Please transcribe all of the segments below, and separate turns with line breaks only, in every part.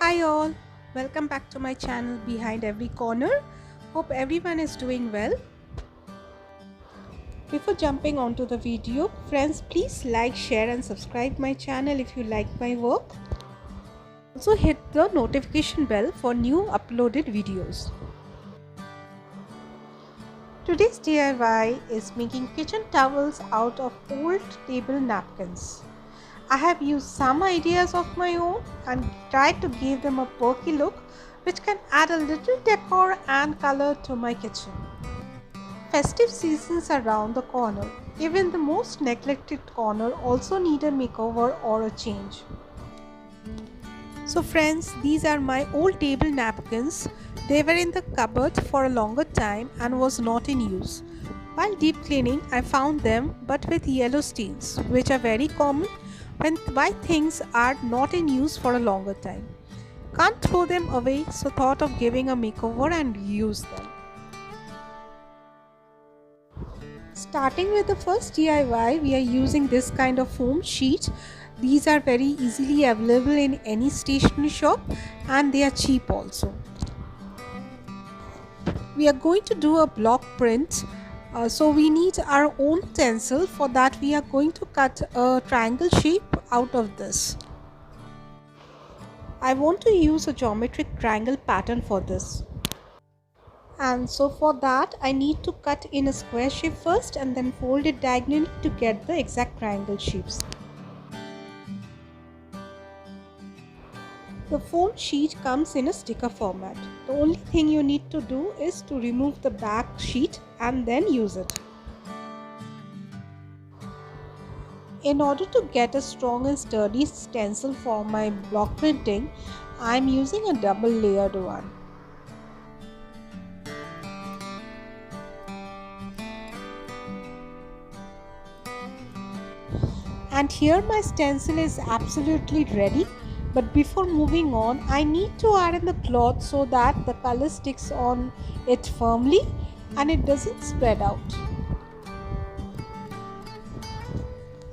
Hi all, welcome back to my channel Behind Every Corner. Hope everyone is doing well. Before jumping onto the video, friends, please like, share and subscribe my channel if you like my work. Also hit the notification bell for new uploaded videos. Today's DIY is making kitchen towels out of old table napkins. I have used some ideas of my own and tried to give them a perky look which can add a little decor and color to my kitchen. Festive seasons are around the corner. Even the most neglected corner also need a makeover or a change. So friends, these are my old table napkins. They were in the cupboard for a longer time and was not in use. While deep cleaning, I found them but with yellow stains, which are very common when white things are not in use for a longer time. Can't throw them away, so thought of giving a makeover and reuse them. Starting with the first DIY, we are using this kind of foam sheet. These are very easily available in any stationery shop and they are cheap also. We are going to do a block print. So we need our own stencil. For that we are going to cut a triangle shape out of this. I want to use a geometric triangle pattern for this. And so for that I need to cut in a square shape first and then fold it diagonally to get the exact triangle shapes. The foam sheet comes in a sticker format. The only thing you need to do is to remove the back sheet and then use it. In order to get a strong and sturdy stencil for my block printing, I am using a double layered one. And here my stencil is absolutely ready. But before moving on, I need to iron the cloth so that the color sticks on it firmly and it doesn't spread out.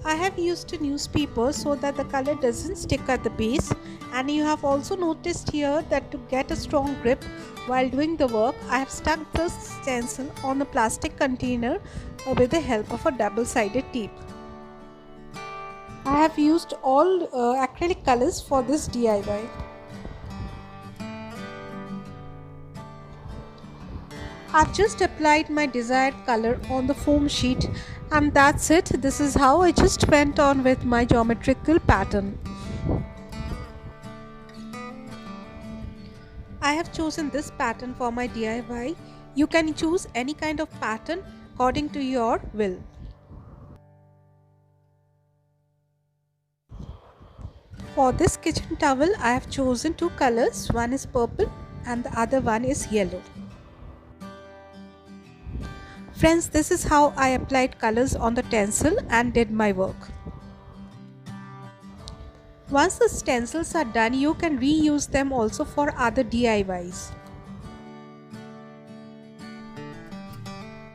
I have used a newspaper so that the color doesn't stick at the base, and you have also noticed here that to get a strong grip while doing the work, I have stuck the stencil on the plastic container with the help of a double-sided tape. I have used all acrylic colors for this DIY. I've just applied my desired color on the foam sheet and that's it. This is how I just went on with my geometrical pattern. I have chosen this pattern for my DIY. You can choose any kind of pattern according to your will. For this kitchen towel, I have chosen two colors. One is purple and the other one is yellow. Friends, this is how I applied colors on the stencil and did my work. Once the stencils are done, you can reuse them also for other DIYs.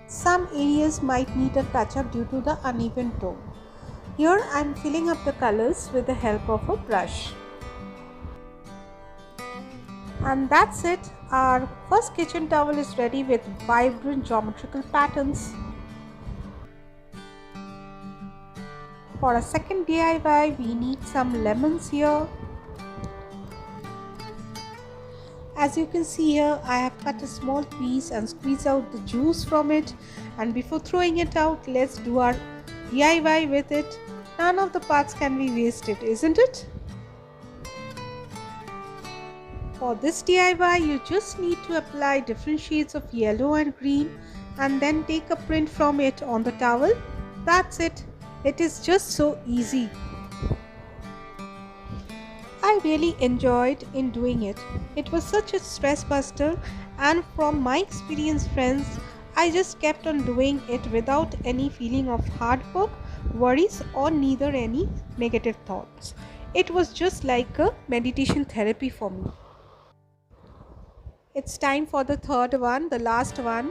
Some areas might need a touch-up due to the uneven tone. Here I am filling up the colors with the help of a brush. And that's it. Our first kitchen towel is ready with vibrant geometrical patterns. For a second DIY, we need some lemons here. As you can see here, I have cut a small piece and squeezed out the juice from it. And before throwing it out, let's do our DIY with it. None of the parts can be wasted, isn't it? For this DIY, you just need to apply different shades of yellow and green and then take a print from it on the towel. That's it. It is just so easy. I really enjoyed in doing it. It was such a stress buster, and from my experience, friends, I just kept on doing it without any feeling of hard work, worries or neither any negative thoughts. It was just like a meditation therapy for me. It's time for the third one, the last one,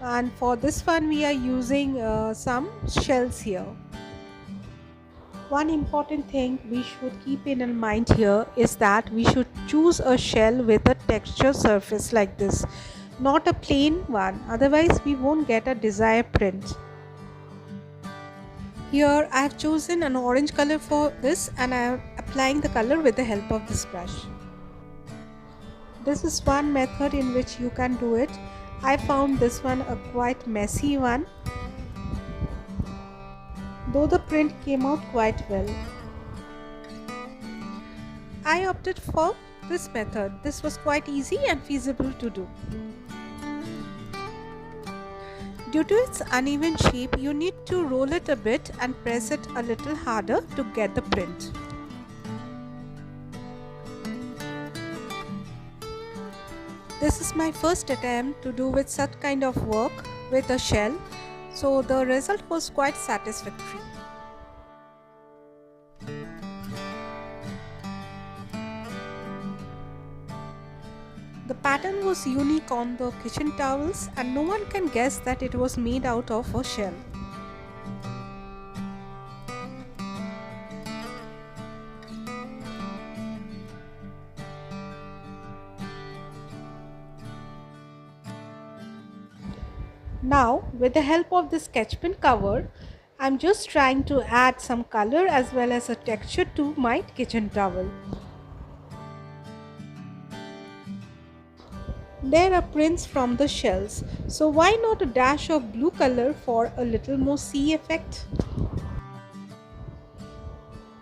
and for this one we are using some shells here. One important thing we should keep in mind here is that we should choose a shell with a texture surface like this, not a plain one, otherwise we won't get a desired print. Here I have chosen an orange color for this and I am applying the color with the help of this brush. This is one method in which you can do it. I found this one a quite messy one, though the print came out quite well. I opted for this method. This was quite easy and feasible to do. Due to its uneven shape, you need to roll it a bit and press it a little harder to get the print. This is my first attempt to do with such kind of work with a shell, so the result was quite satisfactory. The pattern was unique on the kitchen towels and no one can guess that it was made out of a shell. Now, with the help of the sketch pen cover, I'm just trying to add some color as well as a texture to my kitchen towel. There are prints from the shells, so why not a dash of blue color for a little more sea effect?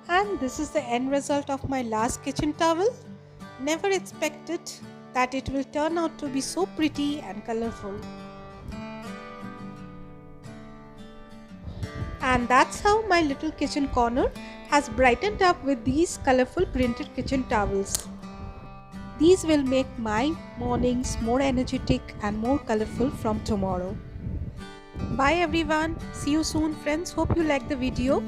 And this is the end result of my last kitchen towel. Never expected that it will turn out to be so pretty and colorful. And that's how my little kitchen corner has brightened up with these colorful printed kitchen towels. These will make my mornings more energetic and more colorful from tomorrow. Bye everyone. See you soon friends. Hope you like the video.